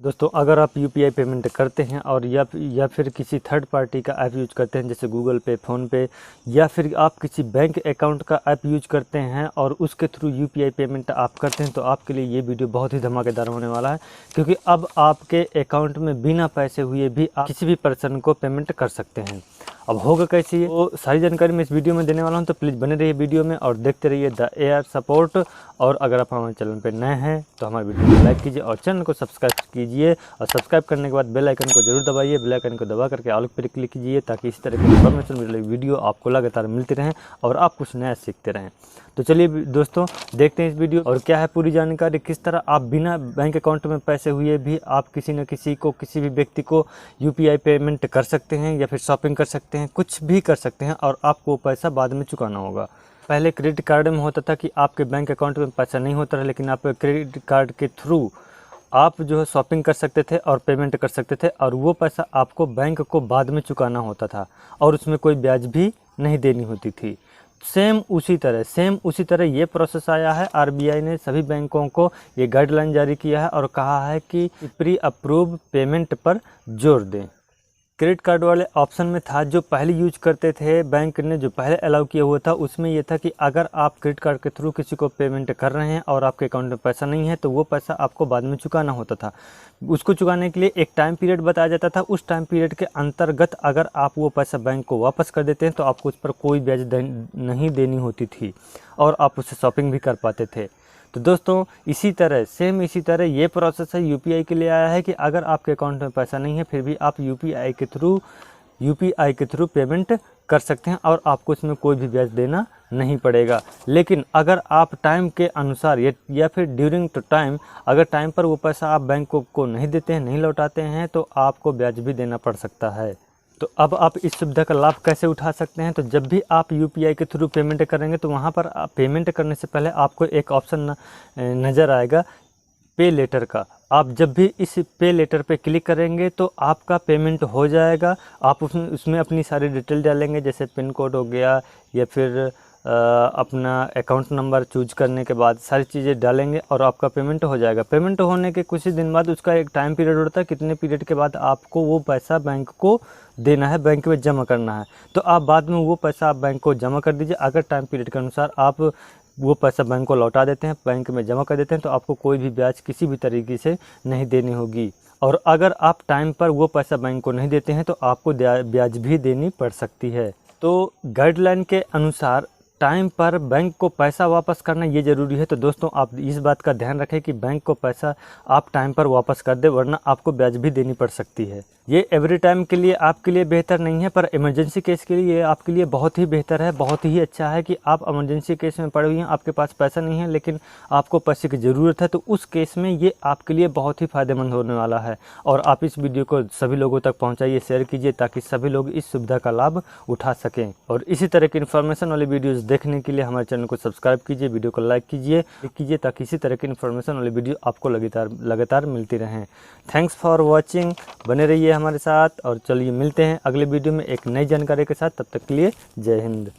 दोस्तों, अगर आप यूपीआई पेमेंट करते हैं और या फिर किसी थर्ड पार्टी का ऐप यूज करते हैं जैसे गूगल पे, फ़ोनपे, या फिर आप किसी बैंक अकाउंट का ऐप यूज करते हैं और उसके थ्रू यूपीआई पेमेंट आप करते हैं, तो आपके लिए ये वीडियो बहुत ही धमाकेदार होने वाला है। क्योंकि अब आपके अकाउंट में बिना पैसे हुए भी आप किसी भी पर्सन को पेमेंट कर सकते हैं। अब होगा कैसे ये, वो सारी जानकारी मैं इस वीडियो में देने वाला हूं, तो प्लीज़ बने रहिए वीडियो में और देखते रहिए द एआर सपोर्ट। और अगर आप हमारे चैनल पर नए हैं तो हमारे वीडियो को लाइक कीजिए और चैनल को सब्सक्राइब कीजिए, और सब्सक्राइब करने के बाद बेल आइकन को जरूर दबाइए। बेल आइकन को दबा करके ऑल पर क्लिक कीजिए ताकि इस तरह की इन्फॉर्मेशन वाली वीडियो आपको लगातार मिलती रहें और आप कुछ नया सीखते रहें। तो चलिए दोस्तों, देखते हैं इस वीडियो और क्या है पूरी जानकारी, किस तरह आप बिना बैंक अकाउंट में पैसे हुए भी आप किसी न किसी को, किसी भी व्यक्ति को यूपीआई पेमेंट कर सकते हैं या फिर शॉपिंग कर सकते हैं, कुछ भी कर सकते हैं और आपको पैसा बाद में चुकाना होगा। पहले क्रेडिट कार्ड में होता था कि आपके बैंक अकाउंट में पैसा नहीं होता था, लेकिन आप क्रेडिट कार्ड के थ्रू आप जो है शॉपिंग कर सकते थे और पेमेंट कर सकते थे, और वो पैसा आपको बैंक को बाद में चुकाना होता था और उसमें कोई ब्याज भी नहीं देनी होती थी। सेम उसी तरह ये प्रोसेस आया है। आरबीआई ने सभी बैंकों को ये गाइडलाइन जारी किया है और कहा है कि प्री अप्रूव पेमेंट पर जोर दें। क्रेडिट कार्ड वाले ऑप्शन में था, जो पहले यूज करते थे बैंक ने, जो पहले अलाउ किया हुआ था, उसमें यह था कि अगर आप क्रेडिट कार्ड के थ्रू किसी को पेमेंट कर रहे हैं और आपके अकाउंट में पैसा नहीं है तो वो पैसा आपको बाद में चुकाना होता था। उसको चुकाने के लिए एक टाइम पीरियड बताया जाता था। उस टाइम पीरियड के अंतर्गत अगर आप वो पैसा बैंक को वापस कर देते हैं तो आपको उस पर कोई ब्याज नहीं देनी होती थी और आप उससे शॉपिंग भी कर पाते थे। तो दोस्तों, इसी तरह ये प्रोसेस है यूपीआई के लिए आया है कि अगर आपके अकाउंट में पैसा नहीं है फिर भी आप यूपीआई के थ्रू पेमेंट कर सकते हैं और आपको इसमें कोई भी ब्याज देना नहीं पड़ेगा। लेकिन अगर आप टाइम के अनुसार या फिर ड्यूरिंग टू टाइम, अगर टाइम पर वो पैसा आप बैंक को नहीं देते हैं, नहीं लौटाते हैं, तो आपको ब्याज भी देना पड़ सकता है। तो अब आप इस सुविधा का लाभ कैसे उठा सकते हैं? तो जब भी आप यूपीआई के थ्रू पेमेंट करेंगे तो वहाँ पर पेमेंट करने से पहले आपको एक ऑप्शन नज़र आएगा पे लेटर का। आप जब भी इस पे लेटर पे क्लिक करेंगे तो आपका पेमेंट हो जाएगा। आप उसमें अपनी सारी डिटेल डालेंगे, जैसे पिन कोड हो गया या फिर अपना अकाउंट नंबर चूज करने के बाद सारी चीज़ें डालेंगे और आपका पेमेंट हो जाएगा। पेमेंट होने के कुछ ही दिन बाद उसका एक टाइम पीरियड होता है, कितने पीरियड के बाद आपको वो पैसा बैंक को देना है, बैंक में जमा करना है। तो आप बाद में वो पैसा आप बैंक को जमा कर दीजिए। अगर टाइम पीरियड के अनुसार आप वो पैसा बैंक को लौटा देते हैं, बैंक में जमा कर देते हैं, तो आपको कोई भी ब्याज किसी भी तरीके से नहीं देनी होगी। और अगर आप टाइम पर वो पैसा बैंक को नहीं देते हैं तो आपको ब्याज भी देनी पड़ सकती है। तो गाइडलाइन के अनुसार टाइम पर बैंक को पैसा वापस करना ये ज़रूरी है। तो दोस्तों, आप इस बात का ध्यान रखें कि बैंक को पैसा आप टाइम पर वापस कर दें, वरना आपको ब्याज भी देनी पड़ सकती है। ये एवरी टाइम के लिए आपके लिए बेहतर नहीं है, पर इमरजेंसी केस के लिए ये आपके लिए बहुत ही बेहतर है, बहुत ही अच्छा है कि आप इमरजेंसी केस में पड़े हुए हैं, आपके पास पैसा नहीं है लेकिन आपको पैसे की ज़रूरत है, तो उस केस में ये आपके लिए बहुत ही फ़ायदेमंद होने वाला है। और आप इस वीडियो को सभी लोगों तक पहुँचाइए, शेयर कीजिए ताकि सभी लोग इस सुविधा का लाभ उठा सकें। और इसी तरह की इन्फॉर्मेशन वाली वीडियोज़ देखने के लिए हमारे चैनल को सब्सक्राइब कीजिए, वीडियो को लाइक कीजिए ताकि इसी तरह की इन्फॉर्मेशन वाली वीडियो आपको लगातार मिलती रहें। थैंक्स फॉर वॉचिंग, बने रहिए हमारे साथ और चलिए मिलते हैं अगले वीडियो में एक नई जानकारी के साथ। तब तक के लिए जय हिंद।